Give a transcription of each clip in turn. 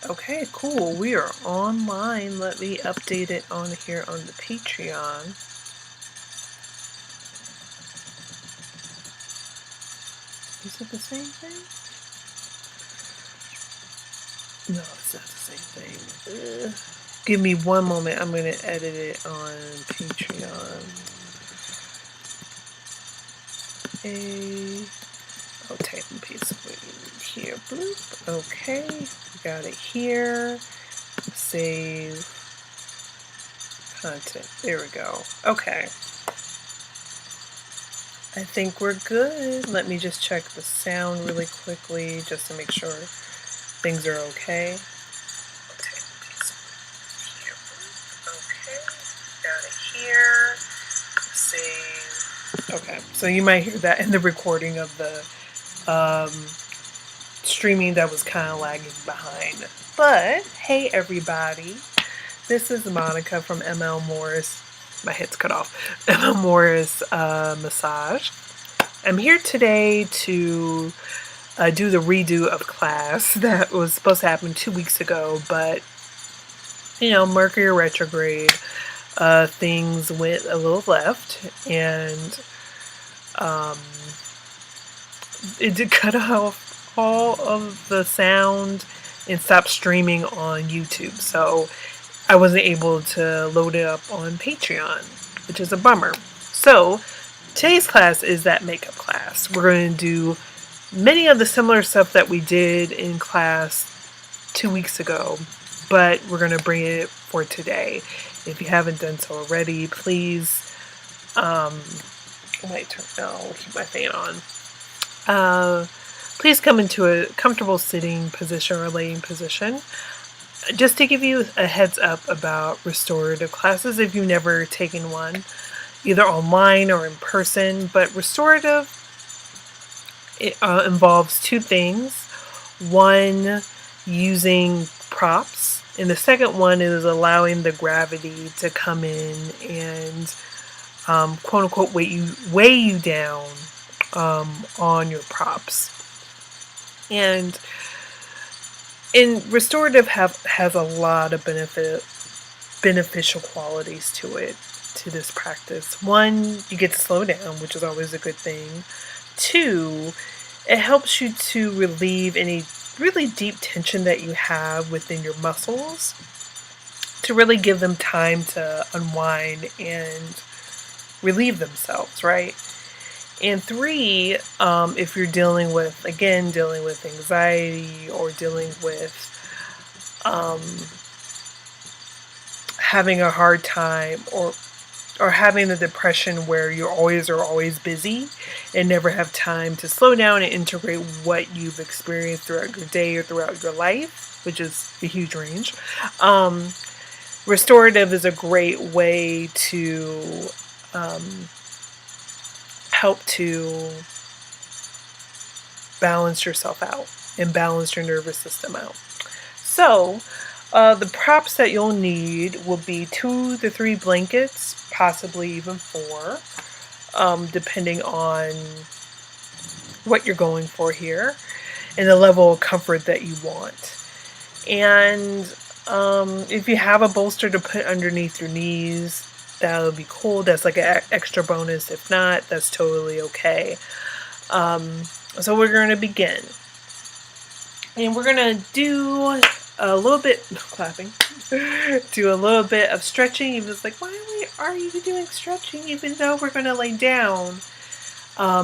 Okay, cool. We are online. Let me update it on here on the Patreon. Is it the same thing? No, it's not the same thing. Give me one moment. I'm going to edit it on Patreon. I'll type and paste it here. Bloop. Okay, we got it here. Save content. There we go. Okay. I think we're good. Let me just check the sound really quickly just to make sure things are okay. Okay, got it here. Save. Okay, so you might hear that in the recording of the streaming that was kind of lagging behind. But hey, everybody, this is Monica from ML Morris. My head's cut off. ML Morris Massage. I'm here today to do the redo of class that was supposed to happen 2 weeks ago, but you know, Mercury retrograde, things went a little left, and it did cut off all of the sound and stop streaming on YouTube. So I wasn't able to load it up on Patreon, which is a bummer. So today's class is that makeup class. We're going to do many of the similar stuff that we did in class 2 weeks ago, but we're going to bring it for today. If you haven't done so already, please, I'll keep my fan on. Please come into a comfortable sitting position or laying position. Just to give you a heads up about restorative classes, if you've never taken one, either online or in person, but restorative involves two things. One, using props, and the second one is allowing the gravity to come in and quote unquote weigh you down on your props. And restorative has a lot of beneficial qualities to it, to this practice. One, you get to slow down, which is always a good thing. Two, it helps you to relieve any really deep tension that you have within your muscles, to really give them time to unwind and relieve themselves, right? And three, if you're dealing with anxiety or dealing with having a hard time or having the depression where you are always busy and never have time to slow down and integrate what you've experienced throughout your day or throughout your life, which is a huge range. Restorative is a great way to help to balance yourself out and balance your nervous system out. So the props that you'll need will be 2 to 3 blankets, possibly even 4, depending on what you're going for here and the level of comfort that you want. And if you have a bolster to put underneath your knees, that would be cool. That's like an extra bonus. If not, that's totally okay. So we're going to begin. And we're going to do a little bit, clapping, do a little bit of stretching. He was like, why are you doing stretching even though we're going to lay down?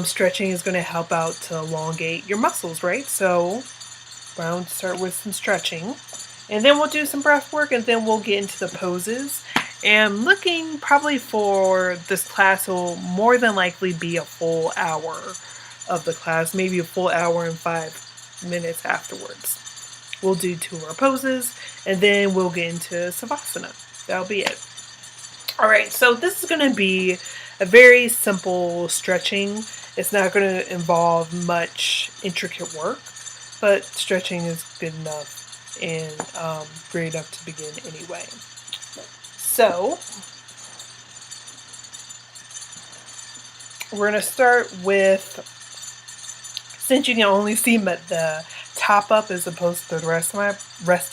Stretching is going to help out to elongate your muscles, right? So we're going to start with some stretching. And then we'll do some breath work, and then we'll get into the poses. And looking probably for this class will more than likely be a full hour of the class, maybe a full hour and 5 minutes afterwards. We'll do 2 more poses, and then we'll get into Savasana. That'll be it. All right, so this is going to be a very simple stretching. It's not going to involve much intricate work, but stretching is good enough and great enough to begin anyway. So we're going to start with, since you can only see the top up as opposed to the rest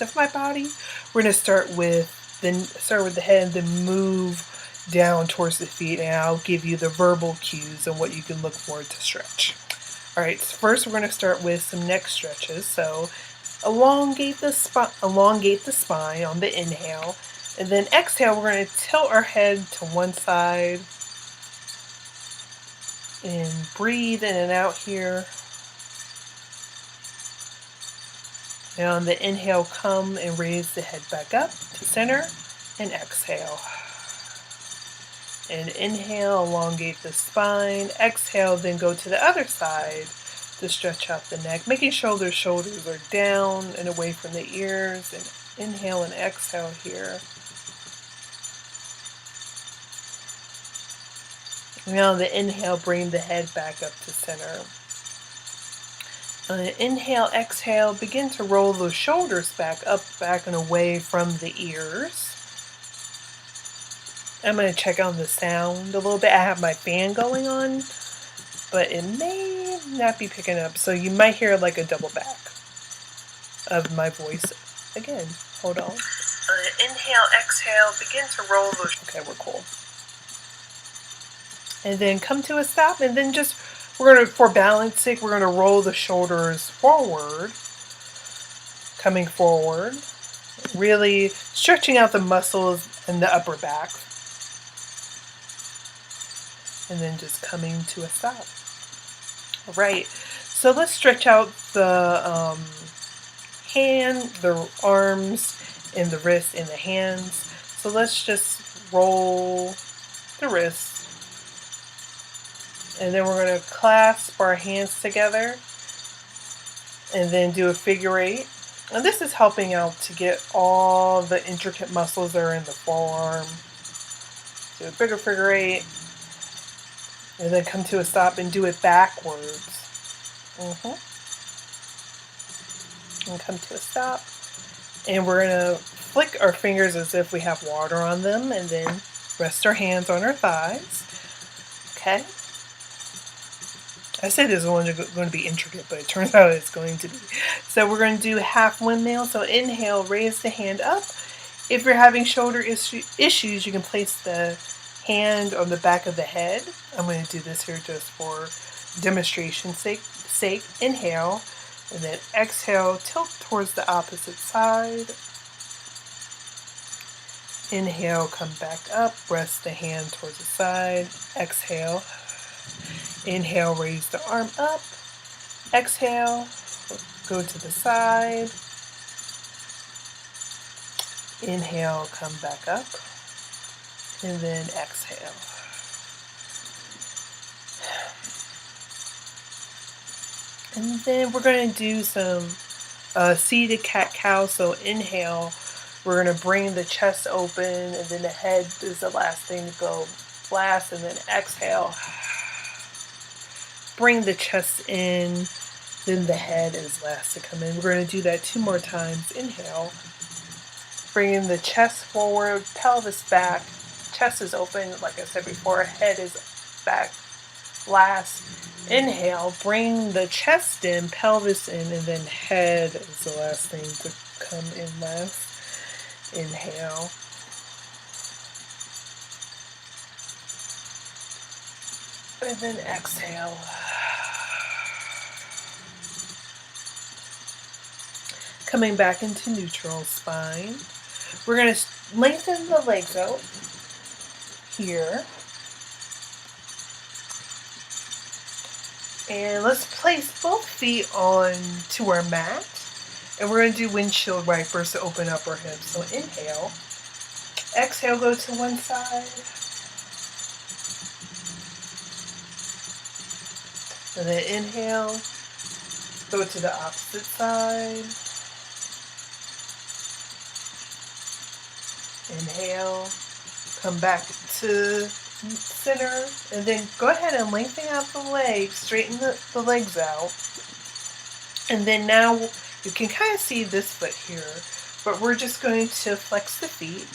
of my body. We're gonna start with the head and then move down towards the feet, and I'll give you the verbal cues on what you can look for to stretch. All right, so first we're gonna start with some neck stretches. So elongate the spine on the inhale, and then exhale. We're gonna tilt our head to one side and breathe in and out here. And on the inhale, come and raise the head back up to center and exhale. And inhale, elongate the spine. Exhale, then go to the other side to stretch out the neck, making sure the shoulders are down and away from the ears. And inhale and exhale here. Now on the inhale, bring the head back up to center. On the inhale, exhale, begin to roll the shoulders back up, back and away from the ears. I'm going to check on the sound a little bit. I have my fan going on, but it may not be picking up. So you might hear like a double back of my voice. Again, hold on. Inhale, exhale, begin to roll the... Okay, we're cool. And then come to a stop, and then just... for balance sake, we're going to roll the shoulders forward, coming forward, really stretching out the muscles in the upper back, and then just coming to a stop. All right, so let's stretch out the hand, the arms, and the wrists and the hands. So let's just roll the wrists. And then we're going to clasp our hands together and then do a figure eight. And this is helping out to get all the intricate muscles that are in the forearm. Do a bigger figure eight. And then come to a stop and do it backwards. And come to a stop. And we're going to flick our fingers as if we have water on them. And then rest our hands on our thighs. Okay. I said this one is going to be intricate, but it turns out it's going to be. So we're going to do half windmill. So inhale, raise the hand up. If you're having shoulder issues, you can place the hand on the back of the head. I'm going to do this here just for demonstration's sake. Inhale, and then exhale, tilt towards the opposite side. Inhale, come back up, rest the hand towards the side. Exhale. Inhale, raise the arm up. Exhale, go to the side. Inhale, come back up. And then exhale. And then we're going to do some seated cat-cow. So inhale, we're going to bring the chest open, and then the head is the last thing to go last, and then exhale. Bring the chest in, then the head is last to come in. We're going to do that 2 more times. Inhale, bringing the chest forward, pelvis back, chest is open, like I said before, head is back last. Inhale, bring the chest in, pelvis in, and then head is the last thing to come in last. Inhale. And then exhale. Coming back into neutral spine. We're going to lengthen the legs out here. And let's place both feet onto our mat. And we're going to do windshield wipers to open up our hips. So inhale. Exhale, go to one side. And then inhale, go to the opposite side. Inhale, come back to center, and then go ahead and lengthen out the legs, straighten the legs out. And then now you can kind of see this foot here, but we're just going to flex the feet,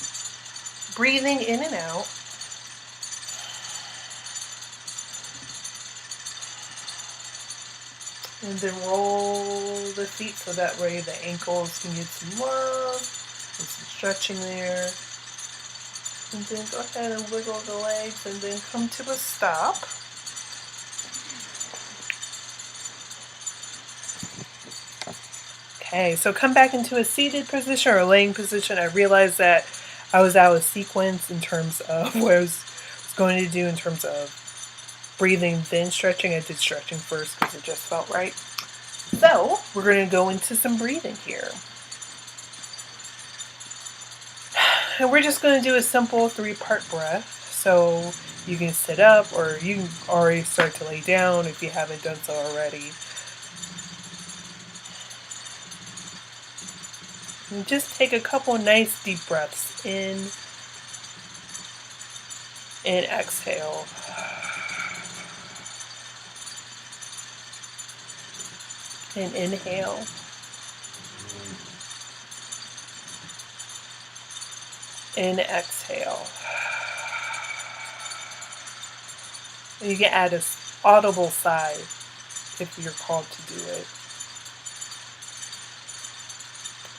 breathing in and out. And then roll the feet so that way the ankles can get some love and some stretching there. And then go ahead and wiggle the legs and then come to a stop. Okay, so come back into a seated position or laying position. I realized that I was out of sequence in terms of what I was going to do in terms of breathing, then stretching. I did stretching first because it just felt right. So we're going to go into some breathing here. And we're just going to do a simple 3-part breath. So you can sit up or you can already start to lay down if you haven't done so already. And just take a couple nice deep breaths in and exhale. And inhale. And exhale. And you can add an audible sigh if you're called to do it.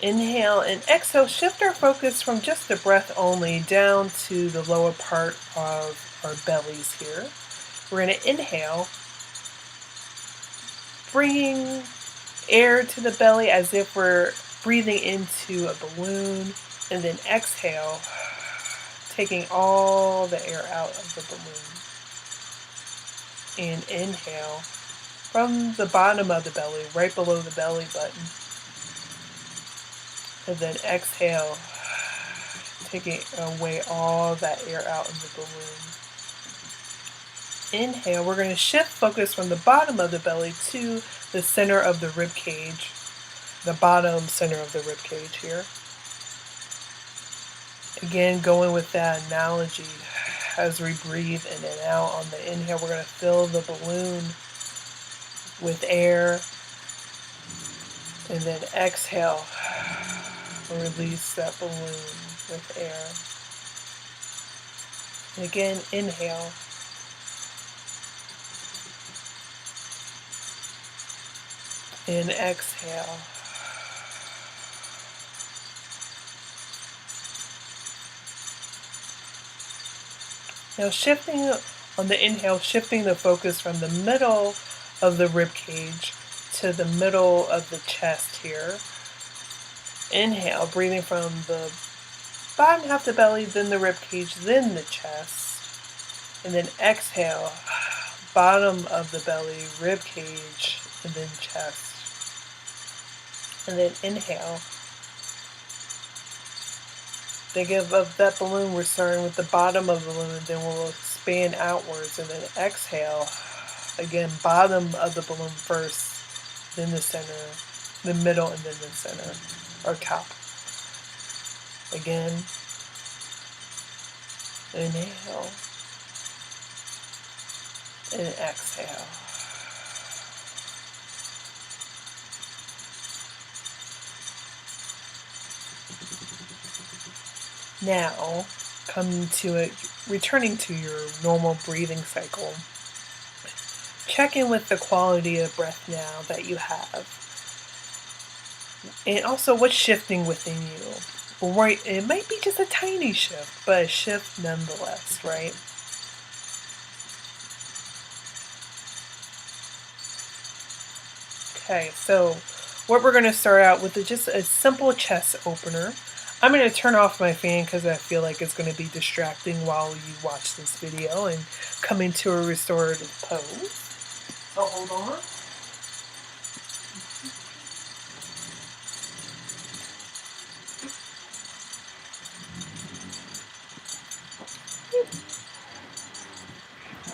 Inhale and exhale. Shift our focus from just the breath only down to the lower part of our bellies here. We're going to inhale, bringing air to the belly as if we're breathing into a balloon, and then exhale, taking all the air out of the balloon. And inhale from the bottom of the belly, right below the belly button. And then exhale, taking away all that air out of the balloon. Inhale, we're going to shift focus from the bottom of the belly to the center of the rib cage, the bottom center of the rib cage here. Again, going with that analogy, as we breathe in and out on the inhale, we're going to fill the balloon with air, and then exhale, release that balloon with air. And again, inhale. And exhale. Now shifting on the inhale, shifting the focus from the middle of the rib cage to the middle of the chest here. Inhale, breathing from the bottom half of the belly, then the rib cage, then the chest. And then exhale, bottom of the belly, rib cage, and then chest. And then inhale. Think of that balloon. We're starting with the bottom of the balloon, then we'll expand outwards. And then exhale. Again, bottom of the balloon first, then the center, the middle, and then the center, or top. Again, inhale. And exhale. Now, coming to it, returning to your normal breathing cycle. Check in with the quality of breath now that you have. And also what's shifting within you. Right, it might be just a tiny shift, but a shift nonetheless, right? Okay, so what we're going to start out with is just a simple chest opener. I'm going to turn off my fan because I feel like it's going to be distracting while you watch this video and come into a restorative pose. So hold on.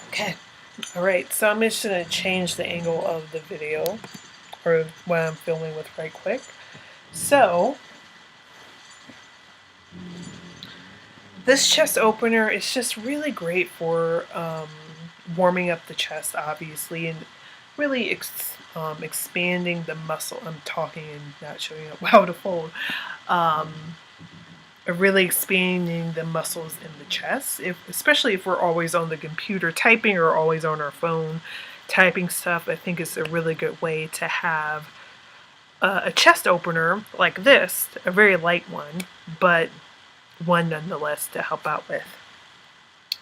Okay. All right, so I'm just going to change the angle of the video, or what I'm filming with right quick. So this chest opener is just really great for warming up the chest, obviously, and really expanding the muscle. I'm talking and not showing up how to fold. Really expanding the muscles in the chest, especially if we're always on the computer typing or always on our phone typing stuff, I think it's a really good way to have a chest opener like this, a very light one, but one nonetheless to help out with.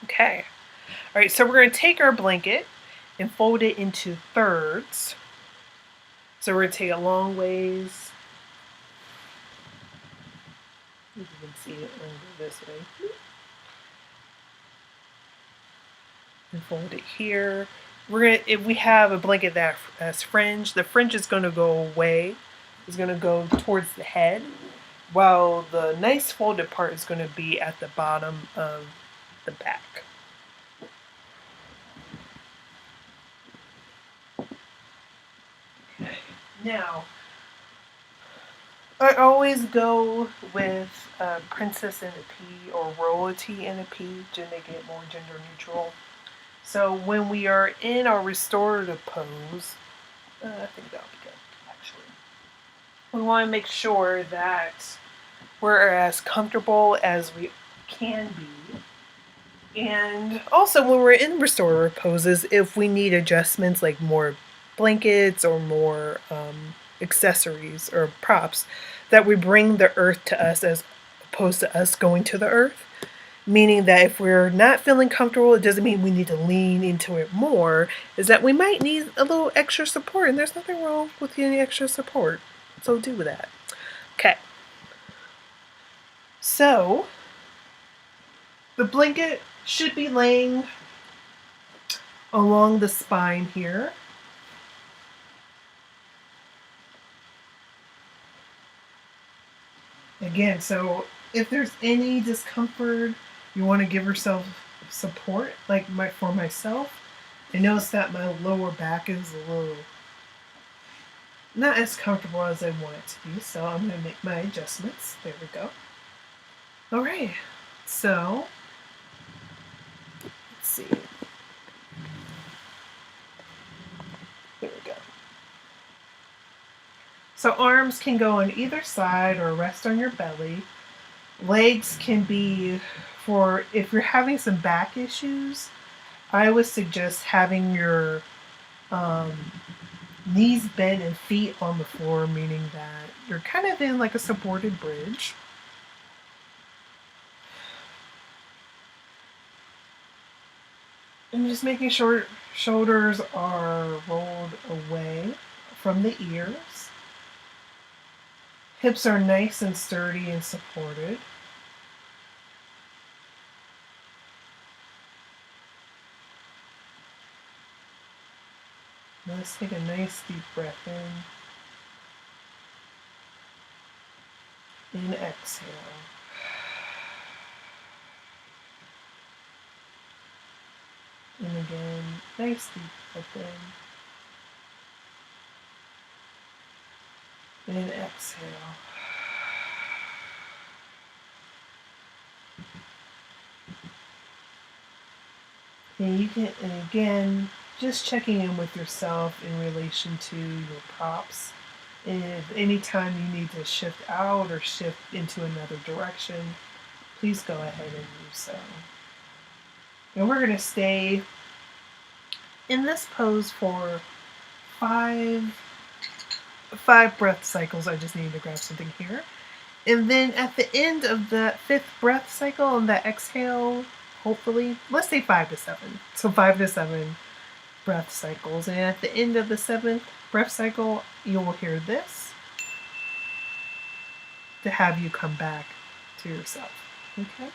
Okay. All right, so we're going to take our blanket and fold it into thirds. So we're going to take a long ways. You can see it this way. And fold it here. We're gonna, if we have a blanket that has fringe, the fringe is going to go away. It's going to go towards the head, while the nice folded part is going to be at the bottom of the back. Okay. Now, I always go with princess in a P or royalty in a P to make it more gender neutral. So when we are in our restorative pose, I think that'll be good, actually. We want to make sure that we're as comfortable as we can be. And also when we're in restorative poses, if we need adjustments like more blankets or more accessories or props, that we bring the earth to us as opposed to us going to the earth. Meaning that if we're not feeling comfortable, it doesn't mean we need to lean into it more, is that we might need a little extra support, and there's nothing wrong with getting extra support. So do that. Okay. So the blanket should be laying along the spine here. Again, so if there's any discomfort, you want to give yourself support, like for myself. I notice that my lower back is a little not as comfortable as I want it to be, so I'm going to make my adjustments. There we go. All right, so let's see. There we go. So arms can go on either side or rest on your belly. Legs can be for if you're having some back issues. I would suggest having your knees bent and feet on the floor, meaning that you're kind of in like a supported bridge. And just making sure shoulders are rolled away from the ears. Hips are nice and sturdy and supported. Let's take a nice deep breath in and exhale. And again, nice deep breath in and exhale. And you can, and again, just checking in with yourself in relation to your props. And if anytime you need to shift out or shift into another direction, please go ahead and do so. And we're going to stay in this pose for five breath cycles. I just need to grab something here. And then at the end of the 5th breath cycle on that exhale, hopefully, let's say 5 to 7. So 5 to 7 breath cycles. And at the end of the 7th breath cycle, you will hear this to have you come back to yourself. Okay?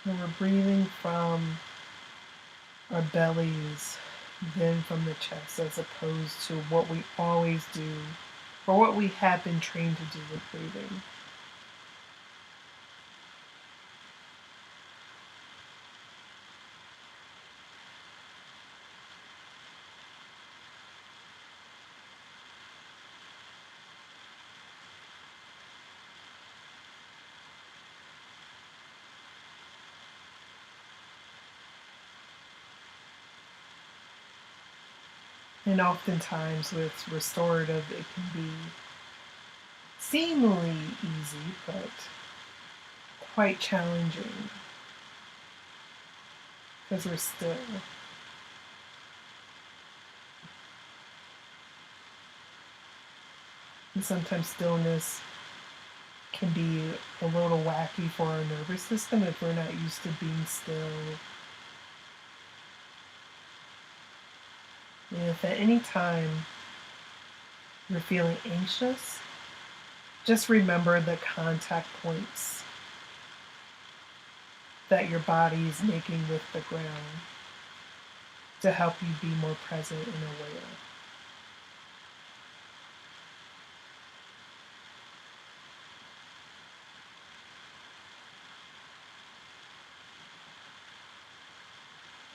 And we're breathing from our bellies, then from the chest, as opposed to what we always do, or what we have been trained to do with breathing. And oftentimes with restorative, it can be seemingly easy, but quite challenging because we're still. And sometimes stillness can be a little wacky for our nervous system if we're not used to being still. And if at any time you're feeling anxious, just remember the contact points that your body is making with the ground to help you be more present and aware.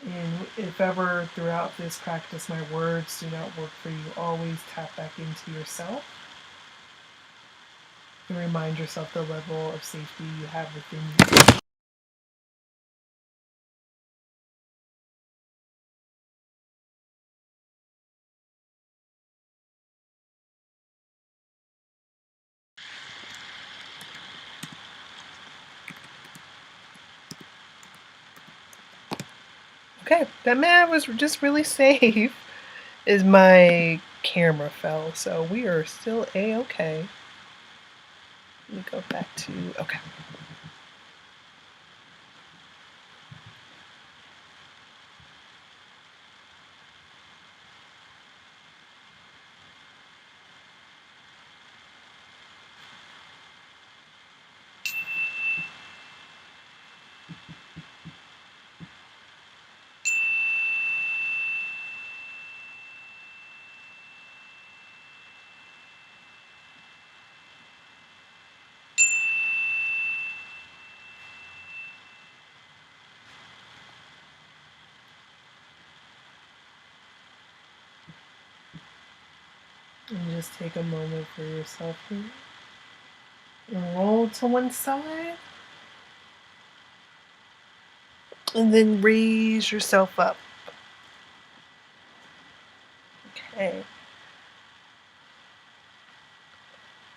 And if ever throughout this practice my words do not work for you, always tap back into yourself and remind yourself the level of safety you have within you. Okay, that man was just really safe. Is my camera fell, so we are still a-okay. Let me go back to, okay. And just take a moment for yourself here. And roll to one side. And then raise yourself up. Okay.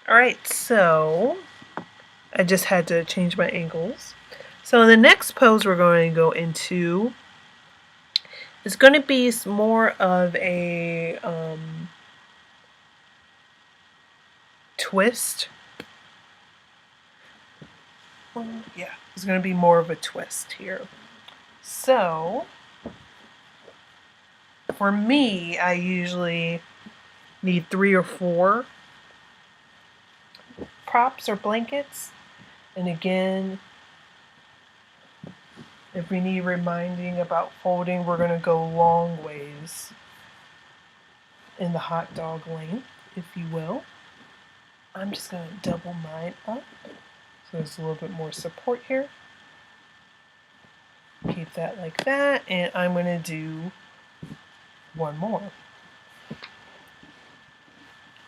All right, so I just had to change my angles. So in the next pose we're going to go into, it's going to be more of a twist. Yeah, it's going to be more of a twist here. So for me, I usually need 3 or 4 props or blankets. And again, if we need reminding about folding, we're going to go long ways in the hot dog length, if you will. I'm just going to double mine up so there's a little bit more support here. Keep that like that, and I'm going to do one more.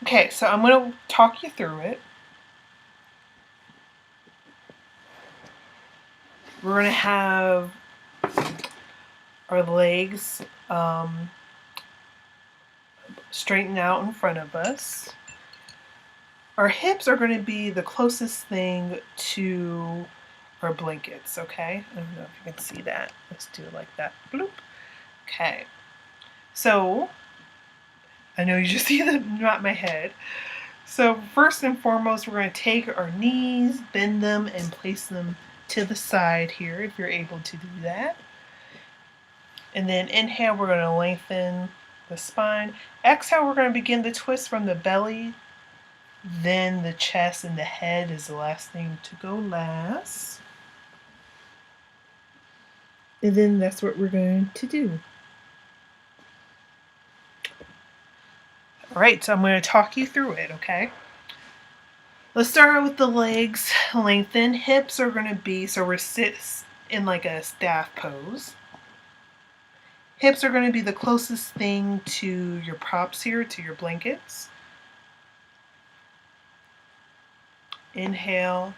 Okay, so I'm going to talk you through it. We're going to have our legs straighten out in front of us. Our hips are going to be the closest thing to our blankets, okay? I don't know if you can see that. Let's do it like that. Bloop. Okay. So, I know you just see the not my head. So first and foremost, we're going to take our knees, bend them, and place them to the side here if you're able to do that. And then inhale, we're going to lengthen the spine. Exhale, we're going to begin the twist from the belly. Then the chest and the head is the last thing to go last. And then that's what we're going to do. All right, so I'm going to talk you through it, okay? Let's start with the legs. Lengthen. Hips are going to be, so we're sit in like a staff pose. Hips are going to be the closest thing to your props here, to your blankets. Inhale.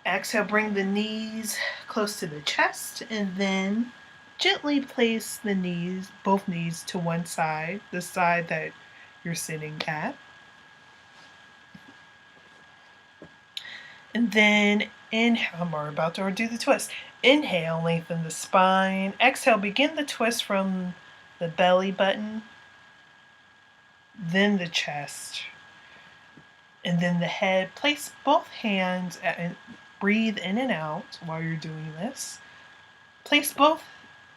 Exhale, bring the knees close to the chest, and then Gently place the knees, both knees, to one side, the side that you're sitting at. And then inhale, we're about to do the twist. Inhale, lengthen the spine. Exhale, begin the twist from the belly button, then the chest, and then the head. Place both hands and breathe in and out while you're doing this. Place both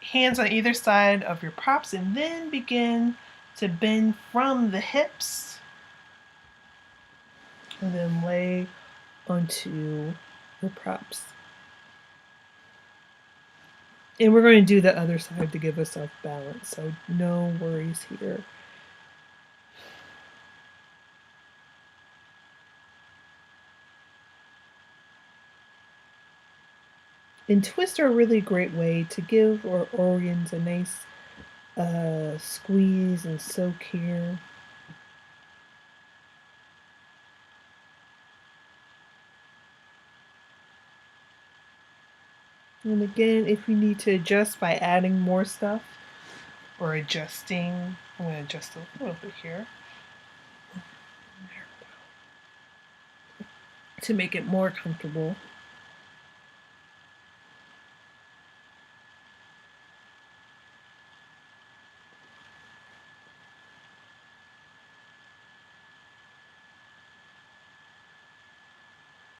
hands on either side of your props and then begin to bend from the hips and then lay onto your props. And we're going to do the other side to give us our balance, so no worries here. And twists are a really great way to give our organs a nice squeeze and soak here. And again, if you need to adjust by adding more stuff or adjusting, I'm going to adjust a little bit here to make it more comfortable.